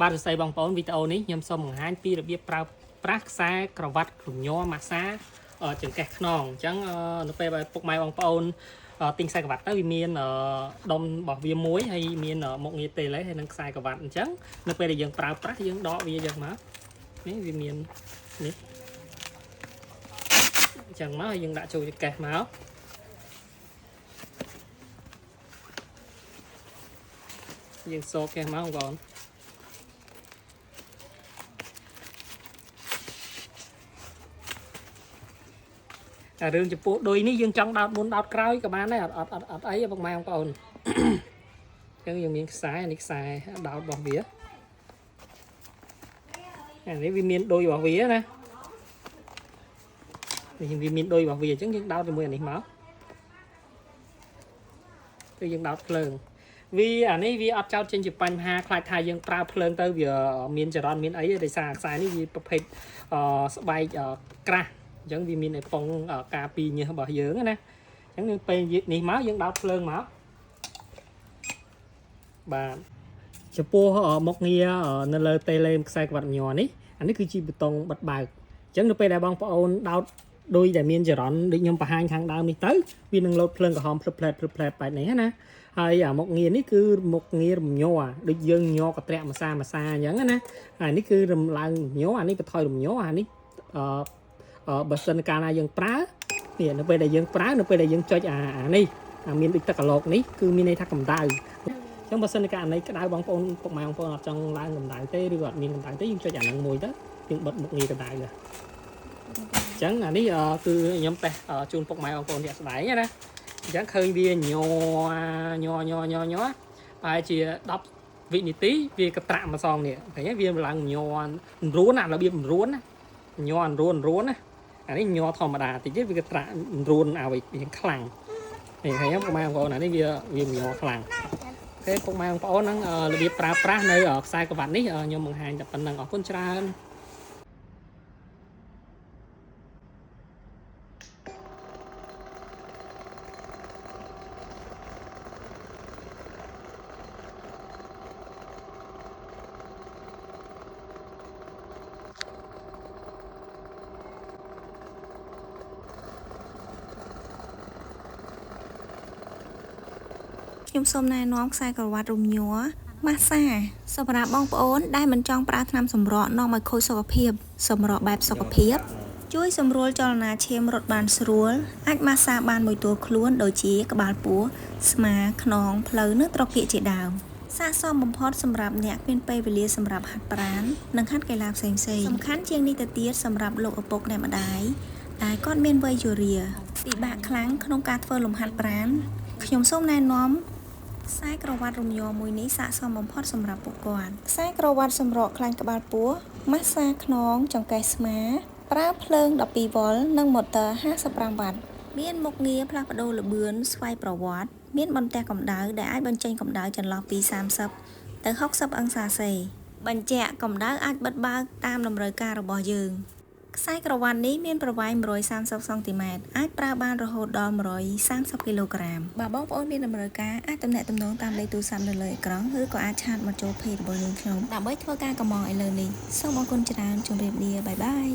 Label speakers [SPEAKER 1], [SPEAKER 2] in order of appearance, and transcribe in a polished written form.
[SPEAKER 1] បាទសរសៃបងប្អូនវីដេអូនេះខ្ញុំសូមបង្ហាញពីរបៀបប្រើប្រាស់ខ្សែក្រវ៉ាត់រំញ័រម៉ាសាចង្កេះខ្នងអញ្ចឹងនៅពេលដែលពុកម៉ែបងប្អូនទិញខ្សែក្រវ៉ាត់ទៅវាមានដុំរបស់វាមួយហើយមានមុខងារតេឡេហើយនឹងខ្សែក្រវ៉ាត់អញ្ចឹងនៅពេលដែលយើងប្រើប្រាស់យើងដកវាយកមកនេះវាមាននេះអញ្ចឹងមកហើយយើងដាក់ចូលចង្កេះមកយើងសកកេះមកបងប្អូនរឿងចំពោះដូចនេះយើងចង់ដោតមុនដោតក្រោយក៏បានដែរអត់អីបងម៉ែបងប្អូនអញ្ចឹងយើងមានខ្សែនេះខ្សែដោតរបស់វាអានេះវាមានដូចរបស់វាណានេះវាមានដូចរបស់វាអញ្ចឹងយើងដោតជាមួយអានេះមកគឺយើងដោតភ្លើងវាអានេះវាអត់ចោតចេញជាបញ្ហាខ្លាចថាយើងប្រើភ្លើងទៅវាមានចរន្តមានអីទេដោយសារខ្សែនេះវាប្រភេទស្បែកក្រាស់អញ្ចឹងវាមានឯប៉ុងការពីញើសរបស់យើងណាអញ្ចឹងពេលនេះមកយើងដោតភ្លើងមកបាទចំពោះមុខងារនៅលើតេឡេខ្សែក្រវ៉ាត់ញ័រនេះអានេះគឺជាប៊ូតុងបិទបើកអញ្ចឹងនៅពេលដែលបងប្អូនដោតដោយដែលមានចរន្តដូចខ្ញុំបង្ហាញខាងដើមនេះទៅវានឹងលោតភ្លើងក្រហមភ្លឹបផ្លែតបែបនេះណាហើយមុខងារនេះគឺមុខងាររំញ័រដូចយើងញ័រកត្រាក់ម៉ាសាអញ្ចឹងណាហើយនេះគឺរំឡើងរំញ័រអានេះបន្ថយរំញ័រអានេះបើសិនកាលណាយើងប្រើនេះនៅពេលដែលយើងប្រើនៅពេលដែលយើងចុចអានេះមានដូចទឹកកឡុកនេះគឺមានន័យថាកម្ដៅអញ្ចឹងបើសិនកាលនេះក្ដៅបងប្អូនពុកម៉ែបងប្អូនអត់ចង់ឡើងកម្ដៅទេឬក៏អត់មានកម្ដៅទេយើងចុចអាហ្នឹងមួយទៅយើងបិទមុខងារកម្ដៅទៅអញ្ចឹងអានេះគឺខ្ញុំតេស្តជូនពុកម៉ែបងប្អូនជាក់ស្ដែងណាអញ្ចឹងឃើញវាញ័រប្រហែលជា10វិនាទីវាកត្រាក់មកសងនេះឃើញវាឡើងញ័ររួនអារបៀបរួនណាញ័ររួនណាអានេះញ័រធម្មតាតិចទេវាកត្រាក់រួនឲ្យវាខ្លាំងនេះឃើញពុកម៉ែបងប្អូនអានេះវាញ័រខ្លាំងអូខេពុកម៉ែបងប្អូនហ្នឹងរបៀបប្រើប្រាស់នៅខ្សែក្រវ៉ាត់នេះខ្ញុំបង្ហាញតែប៉ុណ្្នឹងអរគុណច្រើន
[SPEAKER 2] ខ្ញុំសូមណែនាំខ្សែក្រវ៉ាត់រំញ័រម៉ាសាសម្រាប់បងប្អូនដែលមិនចង់ប្រើថ្នាំសម្រក់នាំឲ្យខូចសុខភាពសម្រក់បែបសុខភាពជួយសម្រួលចលនាឈាមរត់បានស្រួលអាចម៉ាសាបានមួយតួខ្លួនដូចជាក្បាលពោះស្មាខ្នងភ្លៅនិងត្រគាកជាដើមស័ក្តិសមបំផុតសម្រាប់អ្នកមានពេលវេលាសម្រាប់ហាត់ប្រាណនិងហាត់កីឡាផ្សេងៗសំខាន់ជាងនេះទៅទៀតសម្រាប់លោកឪពុកអ្នកម្ដាយដែលគាត់មានវ័យជរាពិបាកខ្លាំងក្នុងការធ្វើលំហាត់ប្រាណខ្ញុំសូមណែនាំខ្សែក្រវ៉ាត់រំញ័រមួយនេះស័ក្តិសមបំផុតសម្រាប់ពួកគាត់ខ្សែក្រវ៉ាត់សម្រក់ខ្លាញ់ក្បាលពោះម៉ាស្សាខ្នងចង្កេះស្មាប្រើភ្លើង12វ៉ុលនិងម៉ូទ័រ55វ៉ាត់មានមុខងារផ្លាស់ប្ដូរល្បឿនស្វ័យប្រវត្តិមានបន្ទះកម្ដៅដែលអាចបញ្ចេញកម្ដៅចន្លោះពី30ទៅ60អង្សាសេបញ្ជាក់កម្ដៅអាចបិទបើកតាមតម្រូវការរបស់យើងខ្សែក្រវ៉ាត់នេះមានប្រវែង130សង់ទីម៉ែត្រអាចប្រើបានរហូតដល់130គីឡូក្រាមបើបងប្អូនមានតម្រូវការអាចទំនាក់ទំនងតាមលេខទូរស័ព្ទនៅលើអេក្រង់ឬក៏អាចឆាតមកចូល page របស់យើងខ្ញុំដើម្បីធ្វើការកម្មង់ឥឡូវនេះសូមអរគុណច្រើនជម្រាបលាបាយបាយ